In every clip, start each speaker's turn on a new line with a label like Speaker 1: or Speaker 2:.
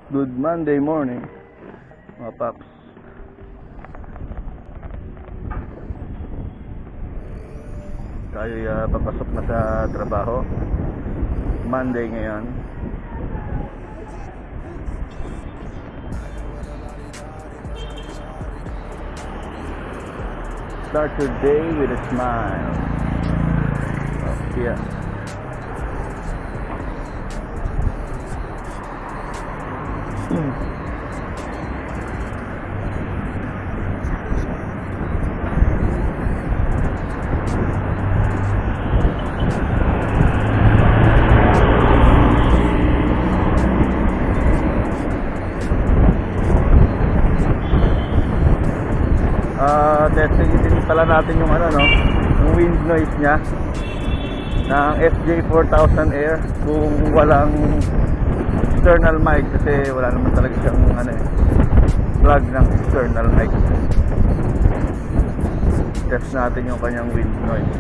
Speaker 1: Good Monday morning, mga paps. Tayo papasok na sa trabaho. Monday ngayon. Start your day with a smile. Oh, yeah. Testing din pala natin yung yung wind noise nya ng SJ4000 Air kung walang external mic, kasi wala naman talaga siyang plug ng external mic. Test natin yung kanyang wind noise.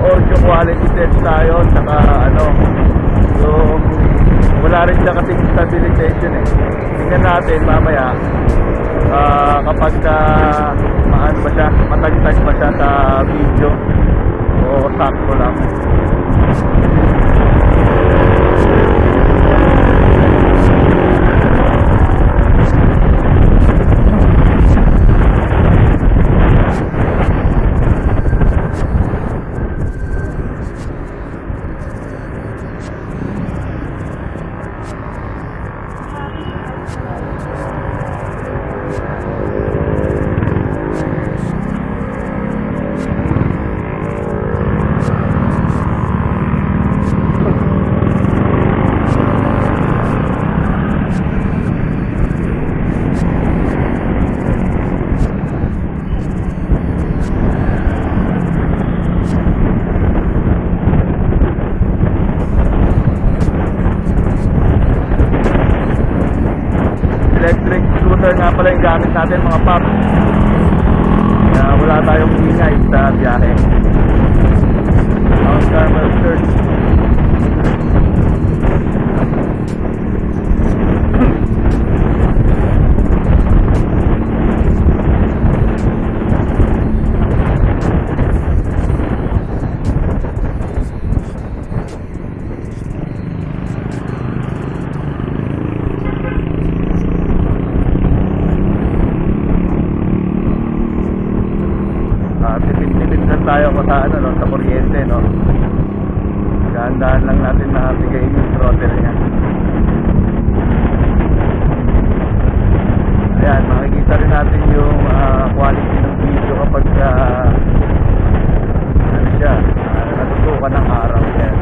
Speaker 1: Audio quality test tayo, saka yung wala rin siya kasing stabilization tingnan natin mamaya kapag matagtag ba siya sa video o sakto lang. Electric scooter nga pala yung gamit natin, mga paps. Kaya wala tayong ingay sa biyahe. Mount Carmel Church. Tayo ko sa kuryente, dahan-dahan lang natin na bigayin yung throttle nya. Ayan, makikita rin natin yung quality ng video kapag natutukan ng araw. Ayan.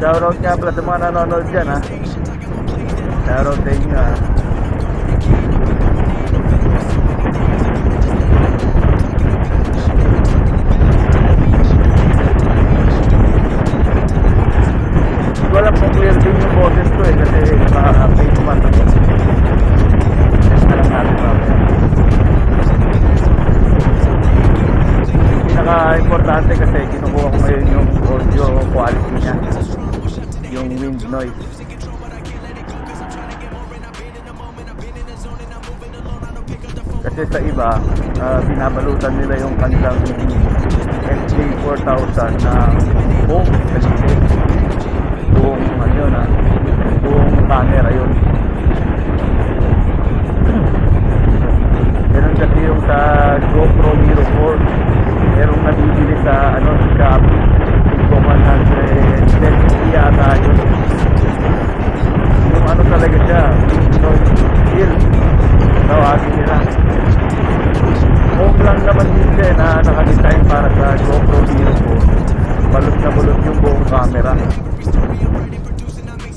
Speaker 1: Shoutout nga pala sa mga nanonood dyan, ha. Shoutout sa inyo, ha. Hindi ko alam kung clear din yung boses ko, kasi naka-update ko man ako. Test na lang natin mamaya. Pinaka-importante kasi kinukuha ko ngayon yung audio quality nya, yung wind noise. Kasi sa iba binabalutan nila yung kanilang SJ4000 na foam, kasi kung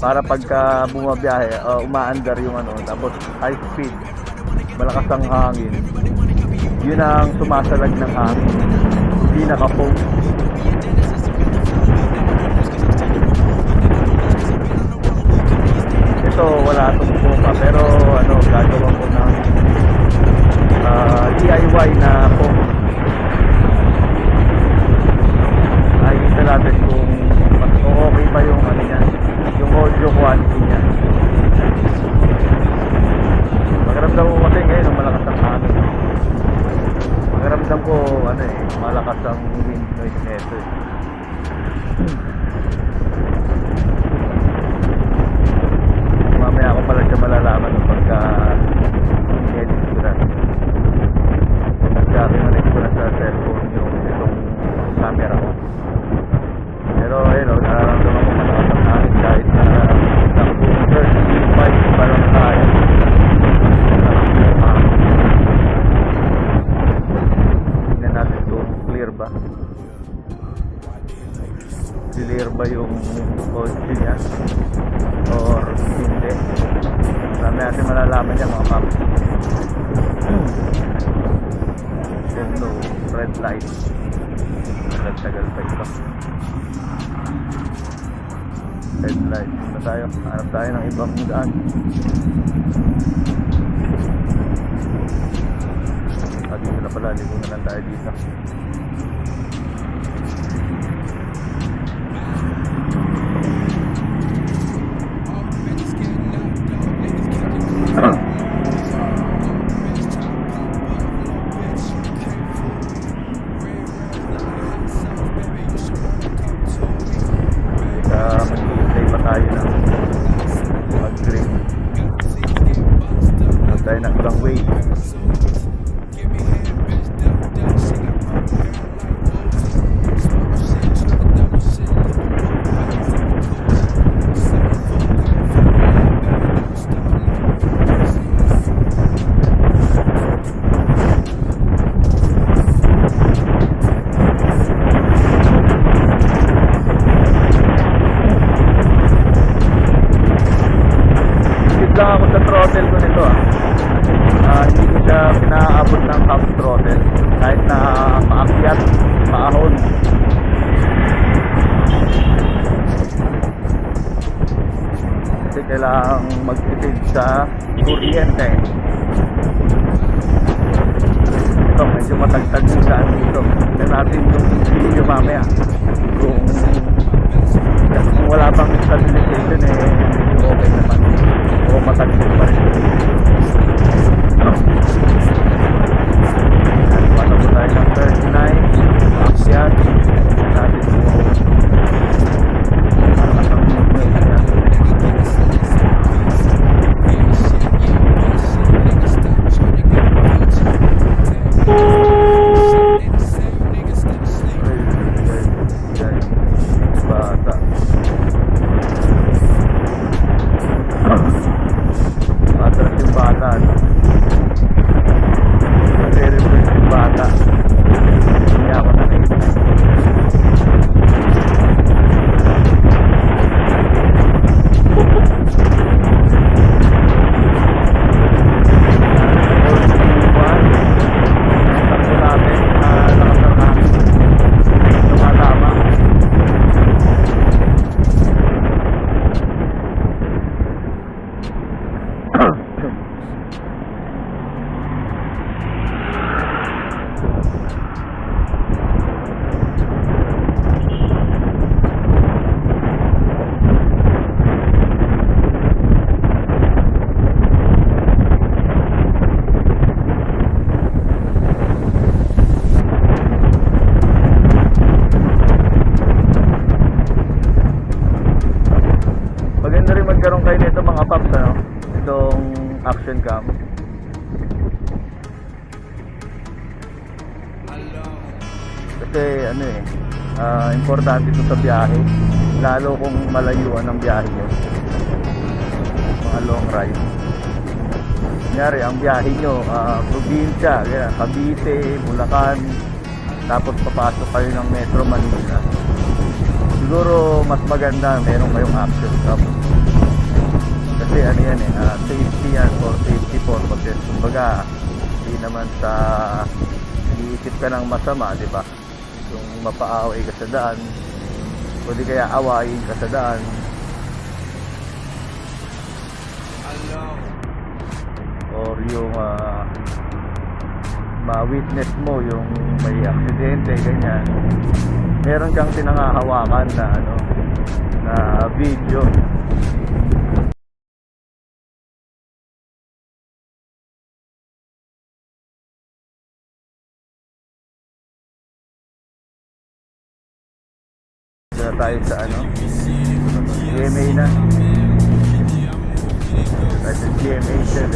Speaker 1: para pagka bumabiyahe, umaandar yung ano, tapos high speed, malakas ang hangin, yun ang sumasalag ng hangin, hindi naka-foam. Ito wala itong foam, pero ano, gagawa ko ng DIY na foam. Nakikita natin kung mas okay pa yung ano niya, yung audio quality niya. Pakiramdam ko kasi ngayon malakas ang hangin. Pakiramdam ko ano eh, malakas ang wind noise nito eh. Mamaya ko pala siya malalaman pagka edit ko na. Pagka kinonect ko na sa cellphone yung itong camera ko. Pero ayun o, nararamdaman ko malakas ang hangin kahit na naka-booster 5 pa lang tayo. Tignan natin kung clear ba. Clear ba yung audio niya or hindi. Marami natin malalaman niya mga paps. Hello, red light. Tagal pa ito. Red light. Ano tayo? Hanap tayo ng ibang daan. Dito na pala, ligo na lang tayo dito. Mag-play pa tayo ng mag-green. Hanap tayo ng ibang way. Lang ako sa throttle ko nito hindi ko siya pinaabot ng half throttle kahit na paakyat, paahon. Kasi kailangang magtipid sa kuryente. Ito medyo matagtag yung daan dito. Tignan natin yung video mamaya kung wala pang stabilization okay naman o matagtag pa rin. Pasok ko tayo ng 39 akyat natin ang movement niya. Bata atras yung bata, nagre-reverse yung bata, hindi ako nakita. Takbo natin lakas ng hangin tumatama. Maganda rin magkaroon kayo nito mga paps, ano? Itong action cam. Kasi ano importante ito sa biyahe, lalo kung malayuan ang biyahe nyo, mga long ride. Kunyari ang biyahe nyo probinsya, Cavite, Bulacan, tapos papasok kayo ng Metro Manila, siguro mas maganda meron kayong action cam Kasi ano yan eh, safety yan, for safety purposes. Kumbaga, hindi naman sa iisip ka ng masama, di ba? Yung mapaaway ka sa daan, o di kaya awayin ka sa daan. Or yung ma-witness mo yung may aksidente, ganyan. Meron kang pinangahawakan na ano, na video. Dito na tayo sa ano, GMA na. Tayo sa GMA 7.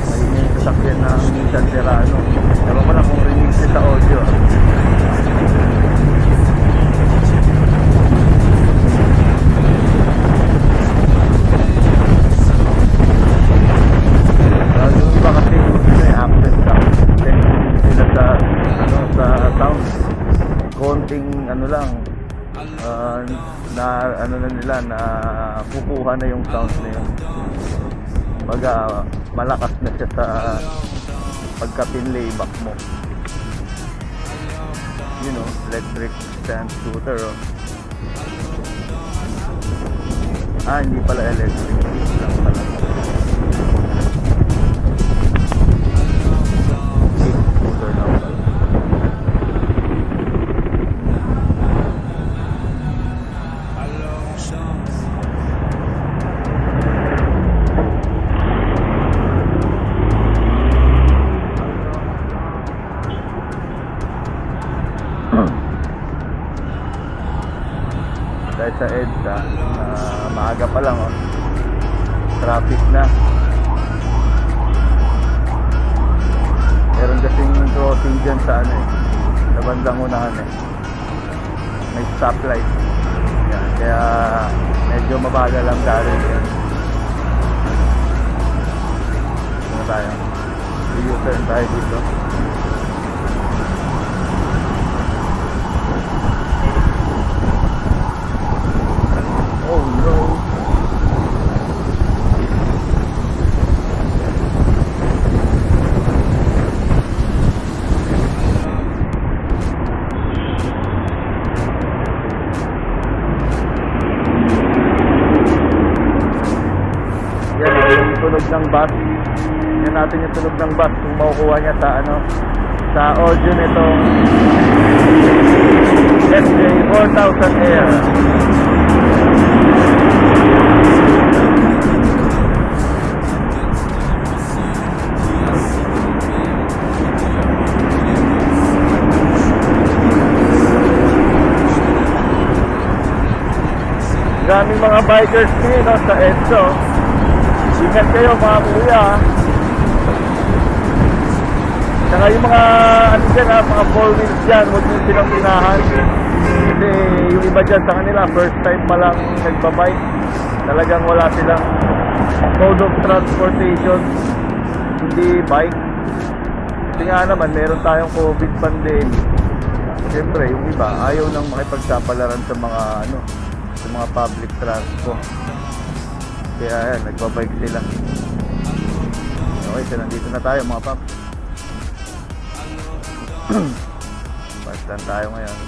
Speaker 1: Ayun yung sasakyan ng Nissan Terrano. Ewan ko lang kung remix sa audio. Yung iba kasi may accent sound. Sila sa ano, sa sound. Konting ano lang, na ano na nila, na kukuha na yung sound na yun. Baga malakas na siya sa pagka-pinlayback mo. You know, electric stand scooter, oh. Hindi pala electric lang pala. Scooter lang pala. Dahil sa EDSA, maaga pa lang, oh. Traffic na. Meron kasing crossing dyan sa ano eh, sa bandang unahan eh. May stoplight. Yan, kaya medyo mabagal lang galing yan. Ano tayo? U-turn tayo dito. Oh no. Yan, yung tunog ng bus. Yan natin yung tunog ng bus kung makukuha niya sa ano, sa audio nitong SJ4000 Air. Maraming mga bikers ngayon, no, sa EDSA. Ingat kayo mga kuya. Saka yung mga ano dyan, mga 4 wheels dyan, huwag nyo silang pinahan. Kasi yung iba dyan sa kanila, first time pa lang nagbabike. Talagang wala silang mode of transportation, hindi bike. Kasi nga naman, meron tayong COVID pandemic. Siyempre, yung iba ayaw nang makipagsapalaran sa mga ano, sa mga public transport. Kaya yan, nagbabike sila. Okay, so nandito na tayo mga paps. Fast lang tayo ngayon.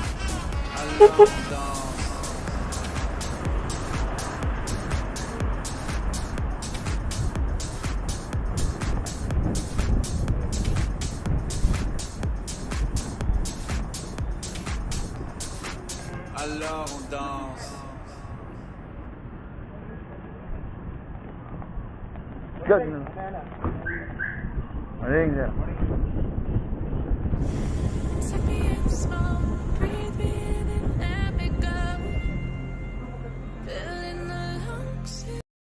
Speaker 2: Alors on danse.
Speaker 1: Good. Morning, sir.
Speaker 3: Take me in slow, breathe me in.